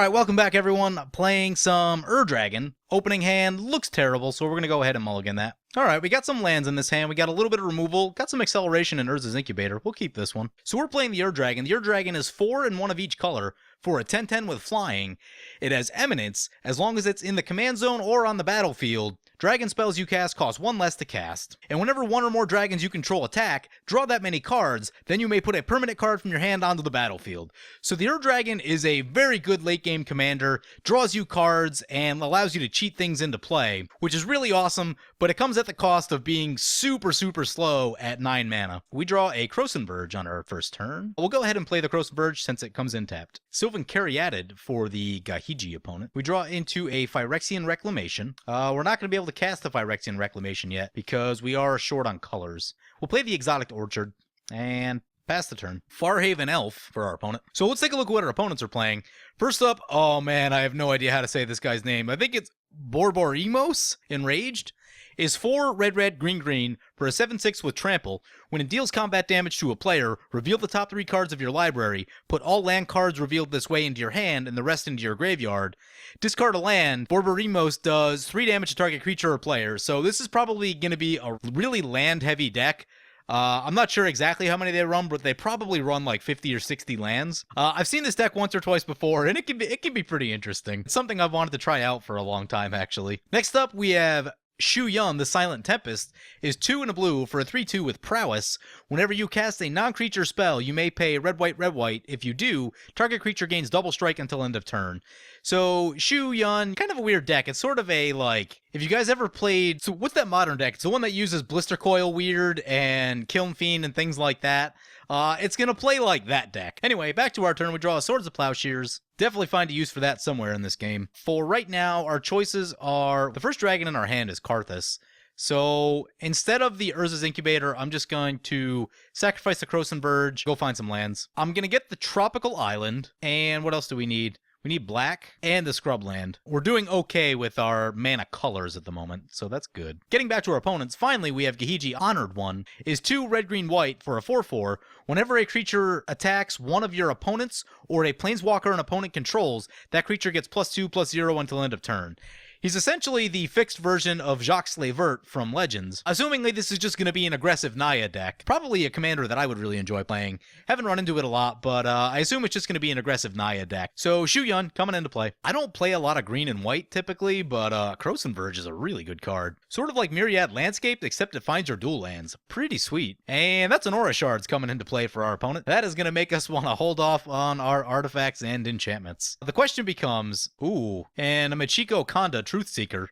Alright, welcome back everyone. Playing some Ur-Dragon. Opening hand looks terrible, so we're going to go ahead and mulligan that. Alright, we got some lands in this hand. We got a little bit of removal. Got some acceleration in Urza's Incubator. We'll keep this one. So we're playing the Ur-Dragon. The Ur-Dragon is 4 and 1 of each color for a 10/10 with flying. It has Eminence as long as it's in the command zone or on the battlefield. Dragon spells you cast cost 1 less to cast. And whenever 1 or more dragons you control attack, draw that many cards, then you may put a permanent card from your hand onto the battlefield. So the Ur-Dragon is a very good late game commander, draws you cards, and allows you to cheat things into play, which is really awesome, but it comes at the cost of being super slow at 9 mana. We draw a Krosan Verge on our first turn. We'll go ahead and play the Krosan Verge since it comes in tapped. Sylvan Caryatid for the Gahiji opponent. We draw into a Phyrexian Reclamation. We're not going to be able to cast the Phyrexian Reclamation yet because we are short on colors. We'll play the Exotic Orchard and pass the turn. Farhaven Elf for our opponent. So let's take a look at what our opponents are playing. First up, oh man, I have no idea how to say this guy's name. I think it's Borboremos Enraged. Is 4 red, green for a 7/6 with trample. When it deals combat damage to a player, reveal the top 3 cards of your library, put all land cards revealed this way into your hand and the rest into your graveyard. Discard a land. Borboremos does 3 damage to target creature or player, so this is probably going to be a really land-heavy deck. I'm not sure exactly how many they run, but they probably run like 50 or 60 lands. I've seen this deck once or twice before, and it can be pretty interesting. It's something I've wanted to try out for a long time, actually. Next up, we have Shu Yun, the Silent Tempest, is 2 and a blue for a 3/2 with Prowess. Whenever you cast a non-creature spell, you may pay red, white. If you do, target creature gains double strike until end of turn. So, Shu Yun, kind of a weird deck. It's sort of a, like, if you guys ever played, so what's that modern deck? It's the one that uses Blister Coil weird and Kiln Fiend and things like that. It's gonna play like that deck. Anyway, back to our turn. We draw a Swords of Plowshares. Definitely find a use for that somewhere in this game. For right now, our choices are, the first dragon in our hand is Karthus. So instead of the Urza's Incubator, I'm just going to sacrifice the Krosan Verge, go find some lands. I'm gonna get the Tropical Island, and what else do we need? We need black and the Scrubland. We're doing okay with our mana colors at the moment, so that's good. Getting back to our opponents, finally we have Gahiji Honored One. Is 2 red, white for a 4/4. Whenever a creature attacks one of your opponents or a planeswalker an opponent controls, that creature gets +2/+0 until end of turn. He's essentially the fixed version of Jacques Slavert from Legends. Assumingly this is just going to be an aggressive Naya deck. Probably a commander that I would really enjoy playing. Haven't run into it a lot, but I assume it's just going to be an aggressive Naya deck. So Shu Yun coming into play. I don't play a lot of green and white typically, but Krosan Verge is a really good card. Sort of like Myriad Landscape, except it finds your dual lands. Pretty sweet. And that's an Aura Shards coming into play for our opponent. That is going to make us want to hold off on our artifacts and enchantments. The question becomes, ooh, and a Michiko Kanda Truthseeker.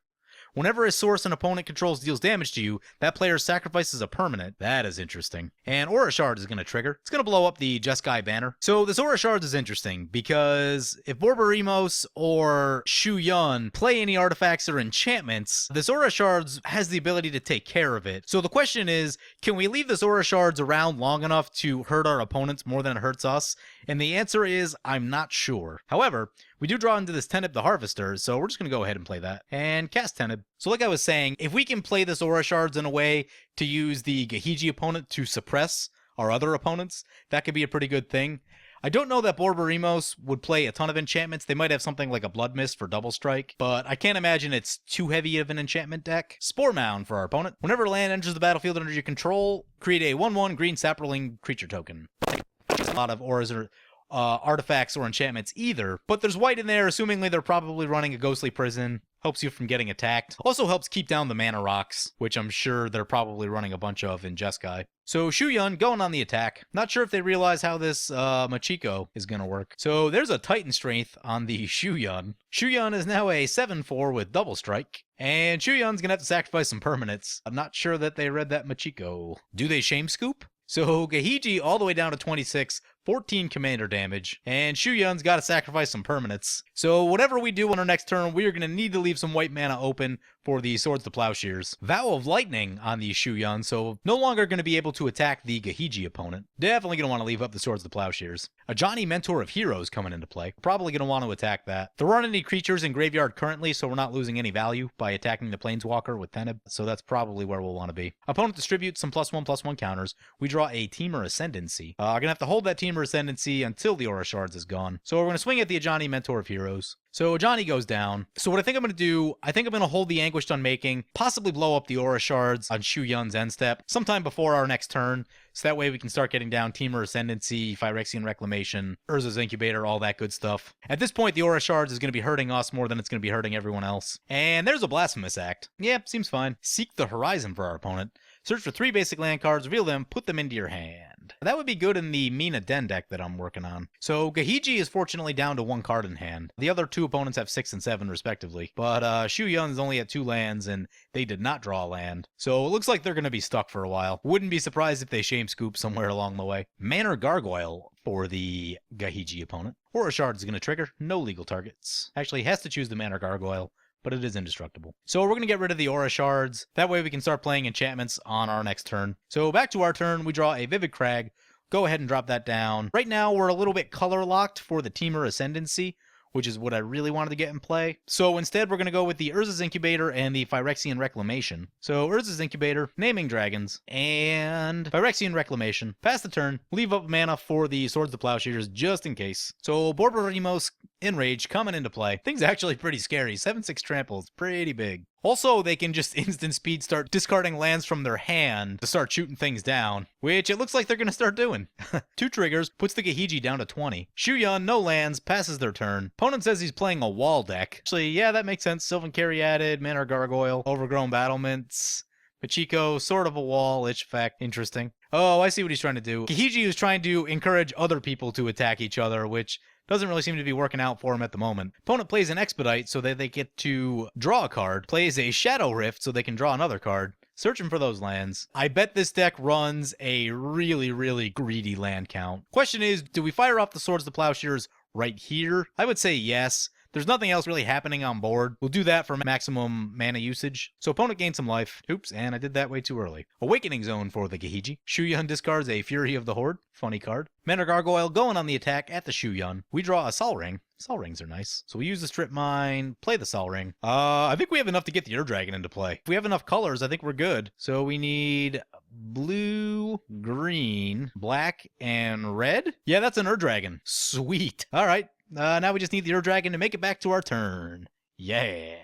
Whenever a source an opponent controls deals damage to you, that player sacrifices a permanent. That is interesting. And Aura Shard is going to trigger. It's going to blow up the Jeskai banner. So this Aura Shard is interesting because if Borboremos or Shu Yun play any artifacts or enchantments, this Aura Shards has the ability to take care of it. So the question is, can we leave this Aura Shards around long enough to hurt our opponents more than it hurts us? And the answer is, I'm not sure. However, we do draw into this Teneb the Harvester, so we're just going to go ahead and play that. And cast Teneb. So like I was saying, if we can play this Aura Shards in a way to use the Gahiji opponent to suppress our other opponents, that could be a pretty good thing. I don't know that Borboremos would play a ton of enchantments. They might have something like a Blood Mist for double strike, but I can't imagine it's too heavy of an enchantment deck. Spore Mound for our opponent. Whenever land enters the battlefield under your control, create a 1/1 green Saproling creature token. A lot of auras or artifacts or enchantments either, but there's white in there. Assumingly they're probably running a Ghostly Prison. Helps you from getting attacked. Also helps keep down the mana rocks, which I'm sure they're probably running a bunch of in Jeskai. So Shu Yun going on the attack. Not sure if they realize how this Michiko is going to work. So there's a Titan Strength on the Shu Yun. Shu Yun is now a 7/4 with double strike. And Shu Yun's going to have to sacrifice some permanents. I'm not sure that they read that Michiko. Do they Shame Scoop? So Gahiji all the way down to 26, 14 commander damage, and Shu Yun's got to sacrifice some permanents. So whatever we do on our next turn, we are going to need to leave some white mana open for the Swords to Plowshares. Vow of Lightning on the Shu Yun, so no longer going to be able to attack the Gahiji opponent. Definitely going to want to leave up the Swords to Plowshares. A Johnny Mentor of Heroes coming into play. Probably going to want to attack that. There aren't any creatures in graveyard currently, so we're not losing any value by attacking the Planeswalker with Teneb, so that's probably where we'll want to be. Opponent distributes some +1/+1 counters. We draw a Temur Ascendancy. I'm going to have to hold that Temur Temur Ascendancy until the Aura Shards is gone. So we're going to swing at the Ajani Mentor of Heroes. So Ajani goes down. So what I think I'm going to do, I think I'm going to hold the Anguished Unmaking, possibly blow up the Aura Shards on Shu Yun's end step sometime before our next turn. So that way we can start getting down Temur Ascendancy, Phyrexian Reclamation, Urza's Incubator, all that good stuff. At this point, the Aura Shards is going to be hurting us more than it's going to be hurting everyone else. And there's a Blasphemous Act. Yeah, seems fine. Seek the Horizon for our opponent. Search for 3 basic land cards, reveal them, put them into your hand. That would be good in the Mina Den deck that I'm working on. So Gahiji is fortunately down to 1 card in hand. The other 2 opponents have 6 and 7 respectively. But Shu Yun's only at 2 lands and they did not draw a land. So it looks like they're going to be stuck for a while. Wouldn't be surprised if they shame scoop somewhere along the way. Manor Gargoyle for the Gahiji opponent. Aura Shard is going to trigger, no legal targets. Actually, he has to choose the Manor Gargoyle, but it is indestructible. So we're going to get rid of the Aura Shards. That way we can start playing enchantments on our next turn. So back to our turn, we draw a Vivid Crag. Go ahead and drop that down. Right now, we're a little bit color locked for the Temur Ascendancy, which is what I really wanted to get in play. So instead, we're going to go with the Urza's Incubator and the Phyrexian Reclamation. So Urza's Incubator, Naming Dragons, and Phyrexian Reclamation. Pass the turn, leave up mana for the Swords to Plowshares just in case. So Borboremos Enrage coming into play. Thing's actually pretty scary. 7/6 trample is pretty big. Also, they can just instant speed start discarding lands from their hand to start shooting things down, which it looks like they're going to start doing. 2 triggers, puts the Gahiji down to 20. Shu Yun, no lands, passes their turn. Opponent says he's playing a wall deck. Actually, yeah, that makes sense. Sylvan Caryatid, Manor Gargoyle, Overgrown Battlements, Pachiko, sort of a wall, Ishvac, interesting. Oh, I see what he's trying to do. Gahiji is trying to encourage other people to attack each other, which doesn't really seem to be working out for him at the moment. Opponent plays an Expedite so that they get to draw a card. Plays a Shadow Rift so they can draw another card. Searching for those lands. I bet this deck runs a really, really greedy land count. Question is, do we fire off the Swords to Plowshares right here? I would say yes. There's nothing else really happening on board. We'll do that for maximum mana usage. So opponent gains some life. Oops, and I did that way too early. Awakening Zone for the Gahiji. Shu Yun discards a Fury of the Horde. Funny card. Manor Gargoyle going on the attack at the Shu Yun. We draw a Sol Ring. Sol Rings are nice. So we use the Strip Mine, play the Sol Ring. I think we have enough to get the Ur Dragon into play. If we have enough colors, I think we're good. So we need blue, green, black, and red. Yeah, that's an Ur Dragon. Sweet. All right. Now we just need the Ur Dragon to make it back to our turn. Yeah.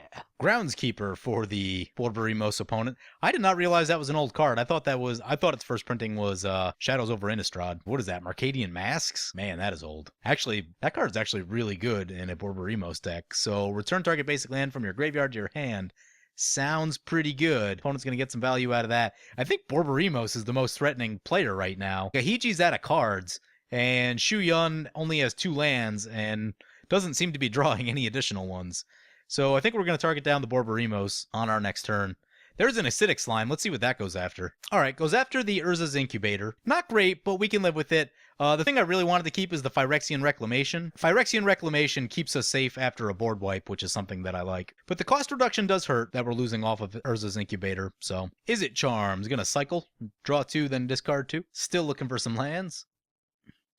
Groundskeeper for the Borboremos opponent. I did not realize that was an old card. I thought its first printing was Shadows over Innistrad. What is that? Mercadian Masks? Man, that is old. Actually, that card's actually really good in a Borboremos deck. So return target basic land from your graveyard to your hand. Sounds pretty good. Opponent's going to get some value out of that. I think Borboremos is the most threatening player right now. Gahiji's out of cards, and Shu Yun only has 2 lands and doesn't seem to be drawing any additional ones. So I think we're going to target down the Borboremos on our next turn. There's an Acidic Slime. Let's see what that goes after. All right, goes after the Urza's Incubator. Not great, but we can live with it. The thing I really wanted to keep is the Phyrexian Reclamation. Phyrexian Reclamation keeps us safe after a board wipe, which is something that I like. But the cost reduction does hurt that we're losing off of Urza's Incubator. So, Izzet Charms. Gonna cycle, draw 2, then discard 2. Still looking for some lands.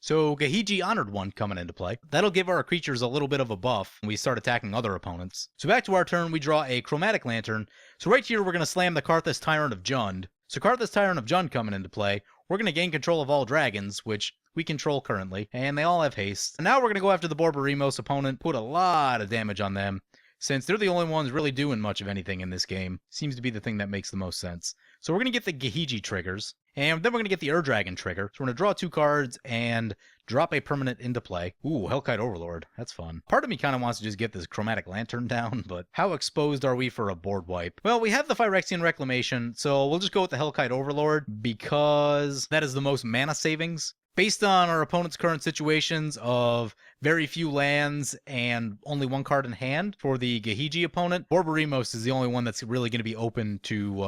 So Gahiji Honored One coming into play. That'll give our creatures a little bit of a buff when we start attacking other opponents. So back to our turn, we draw a Chromatic Lantern. So right here, we're going to slam the Karthus Tyrant of Jund. So Karthus Tyrant of Jund coming into play. We're going to gain control of all dragons, which we control currently, and they all have haste. And now we're going to go after the Borboremos opponent, put a lot of damage on them, since they're the only ones really doing much of anything in this game. Seems to be the thing that makes the most sense. So we're going to get the Gahiji triggers, and then we're going to get the Ur Dragon trigger. So we're going to draw 2 cards and drop a permanent into play. Ooh, Hellkite Overlord. That's fun. Part of me kind of wants to just get this Chromatic Lantern down, but how exposed are we for a board wipe? Well, we have the Phyrexian Reclamation, so we'll just go with the Hellkite Overlord because that is the most mana savings. Based on our opponent's current situations of very few lands and only 1 card in hand for the Gahiji opponent, Borboremos is the only one that's really going to be open to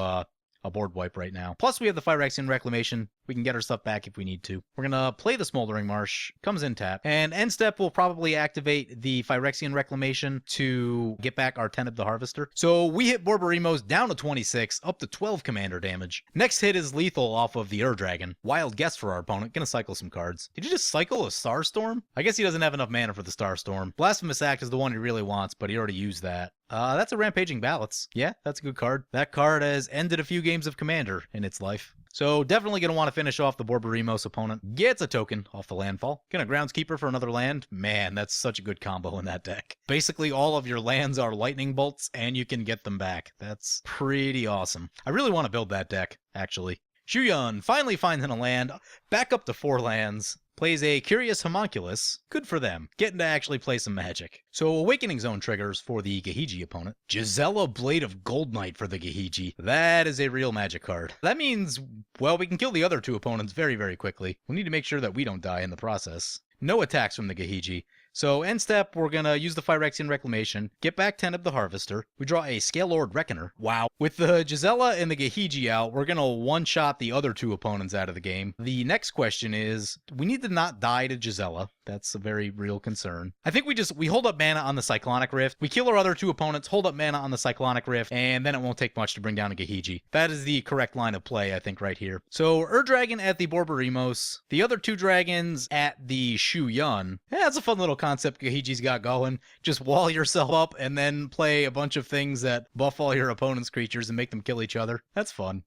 a board wipe right now. Plus, we have the Phyrexian Reclamation. We can get our stuff back if we need to. We're going to play the Smoldering Marsh. Comes in tap. And end step will probably activate the Phyrexian Reclamation to get back our Teneb the Harvester. So we hit Borboremos down to 26, up to 12 commander damage. Next hit is lethal off of the Ur Dragon. Wild guess for our opponent. Gonna cycle some cards. Did you just cycle a Starstorm? I guess he doesn't have enough mana for the Starstorm. Blasphemous Act is the one he really wants, but he already used that. That's a Rampaging Ballots. Yeah, that's a good card. That card has ended a few games of Commander in its life. So definitely going to want to finish off the Borboremos opponent. Gets a token off the landfall. Gonna Groundskeeper for another land. Man, that's such a good combo in that deck. Basically all of your lands are lightning bolts and you can get them back. That's pretty awesome. I really want to build that deck, actually. Shuyun finally finds a land, back up to 4 lands. Plays a Curious Homunculus. Good for them. Getting to actually play some Magic. So Awakening Zone triggers for the Gahiji opponent. Gisela Blade of Gold Knight for the Gahiji. That is a real Magic card. That means, well, we can kill the other 2 opponents very, very quickly. We need to make sure that we don't die in the process. No attacks from the Gahiji. So end step, we're going to use the Phyrexian Reclamation, get back Teneb the Harvester. We draw a Scalelord Reckoner. Wow. With the Gisela and the Gahiji out, we're going to one-shot the other 2 opponents out of the game. The next question is, we need to not die to Gisela. That's a very real concern. I think we hold up mana on the Cyclonic Rift. We kill our other 2 opponents, hold up mana on the Cyclonic Rift, and then it won't take much to bring down a Gahiji. That is the correct line of play, I think, right here. So Ur-Dragon at the Borboremos, the other 2 dragons at the Shuyun. Yeah, that's a fun little concept Gahiji's got going. Just wall yourself up and then play a bunch of things that buff all your opponent's creatures and make them kill each other. That's fun.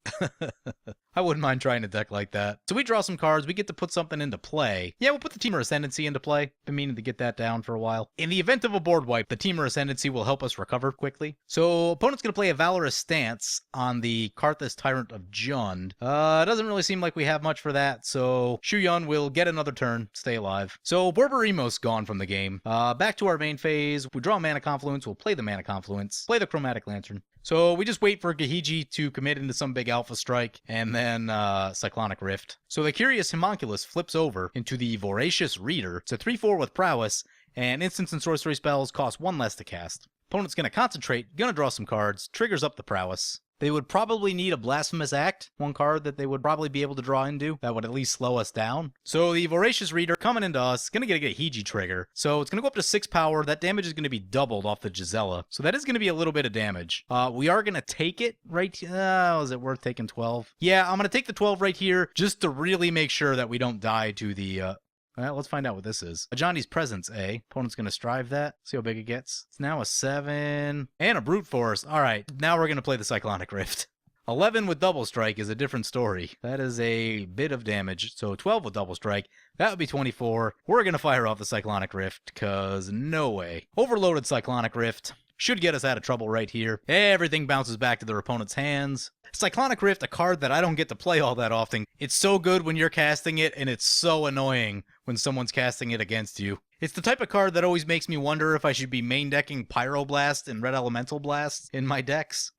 I wouldn't mind trying a deck like that. So we draw some cards, we get to put something into play. Yeah, we'll put the Temur Ascendancy into play. Been meaning to get that down for a while. In the event of a board wipe, the Temur Ascendancy will help us recover quickly. So opponent's going to play a Valorous Stance on the Karthus Tyrant of Jund. It doesn't really seem like we have much for that, so Shuyun will get another turn, stay alive. So Borboremos gone from the game. Back to our main phase. We draw Mana Confluence, we'll play the Mana Confluence, play the Chromatic Lantern. So we just wait for Gahiji to commit into some big alpha strike, and then Cyclonic Rift. So the Curious Homunculus flips over into the Voracious Reader. It's a 3/4 with prowess, and instants and sorcery spells cost 1 less to cast. Opponent's gonna concentrate, gonna draw some cards, triggers up the prowess. They would probably need a Blasphemous Act, 1 card that they would probably be able to draw into. That would at least slow us down. So the Voracious Reader coming into us, gonna get a Gahiji trigger. So it's gonna go up to 6 power. That damage is gonna be doubled off the Gisela. So that is gonna be a little bit of damage. We are gonna take it right. Is it worth taking 12? Yeah, I'm gonna take the 12 right here just to really make sure that we don't die to the well, let's find out what this is. Ajani's Presence, eh? Opponent's going to strive that. See how big it gets. It's now a 7. And a Brute Force. All right, now we're going to play the Cyclonic Rift. 11 with Double Strike is a different story. That is a bit of damage. So 12 with Double Strike, that would be 24. We're going to fire off the Cyclonic Rift, because no way. Overloaded Cyclonic Rift. Should get us out of trouble right here. Everything bounces back to their opponent's hands. Cyclonic Rift, a card that I don't get to play all that often. It's so good when you're casting it, and it's so annoying when someone's casting it against you. It's the type of card that always makes me wonder if I should be main decking Pyroblast and Red Elemental Blast in my decks.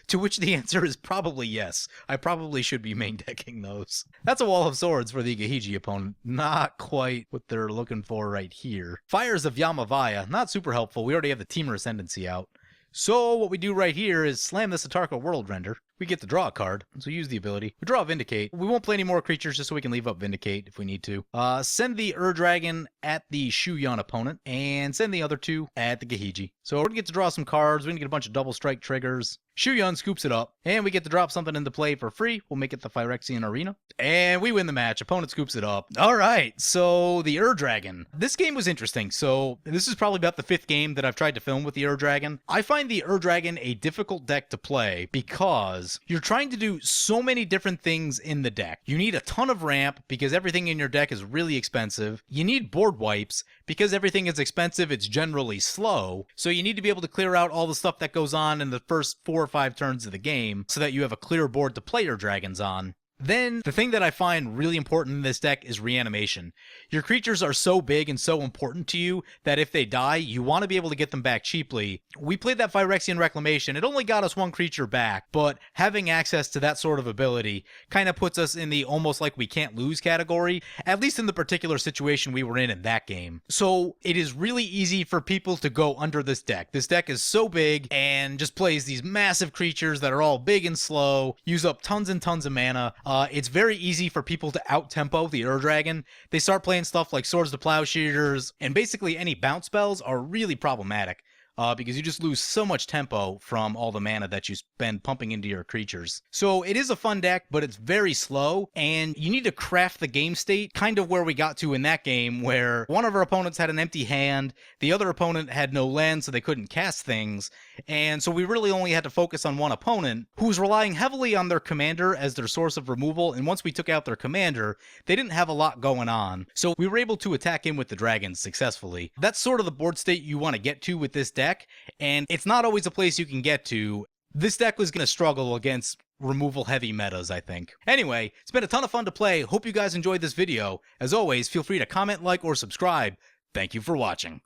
To which the answer is probably yes. I probably should be main decking those. That's a Wall of Swords for the Gahiji opponent. Not quite what they're looking for right here. Fires of Yamavaya, not super helpful. We already have the Temur Ascendancy out. So what we do right here is slam the Satarka World Render. We get to draw a card, so use the ability. We draw a Vindicate. We won't play any more creatures just so we can leave up Vindicate if we need to. Send the Ur-Dragon at the Shuyun opponent, and send the other 2 at the Gahiji. So we're going to get to draw some cards. We're going to get a bunch of double strike triggers. Shuyun scoops it up, and we get to drop something into play for free. We'll make it the Phyrexian Arena. And we win the match. Opponent scoops it up. All right, so the Ur-Dragon. This game was interesting. So this is probably about the 5th game that I've tried to film with the Ur-Dragon. I find the Ur-Dragon a difficult deck to play because you're trying to do so many different things in the deck. You need a ton of ramp because everything in your deck is really expensive. You need board wipes because everything is expensive, it's generally slow. So you need to be able to clear out all the stuff that goes on in the first 4 or 5 turns of the game so that you have a clear board to play your dragons on. Then, the thing that I find really important in this deck is reanimation. Your creatures are so big and so important to you that if they die, you want to be able to get them back cheaply. We played that Phyrexian Reclamation. It only got us 1 creature back, but having access to that sort of ability kind of puts us in the almost like we can't lose category, at least in the particular situation we were in that game. So, it is really easy for people to go under this deck. This deck is so big and just plays these massive creatures that are all big and slow, use up tons and tons of mana. It's very easy for people to out-tempo the Ur-Dragon. They start playing stuff like Swords to Plowshares, and basically any bounce spells are really problematic. because you just lose so much tempo from all the mana that you spend pumping into your creatures. So it is a fun deck, but it's very slow, and you need to craft the game state kind of where we got to in that game, where one of our opponents had an empty hand, the other opponent had no land, so they couldn't cast things, and so we really only had to focus on one opponent who was relying heavily on their commander as their source of removal, and once we took out their commander, they didn't have a lot going on, so we were able to attack in with the dragons successfully. That's sort of the board state you want to get to with this deck, and it's not always a place you can get to. This deck was going to struggle against removal heavy metas, I think. Anyway, it's been a ton of fun to play. Hope you guys enjoyed this video. As always, feel free to comment, like, or subscribe. Thank you for watching.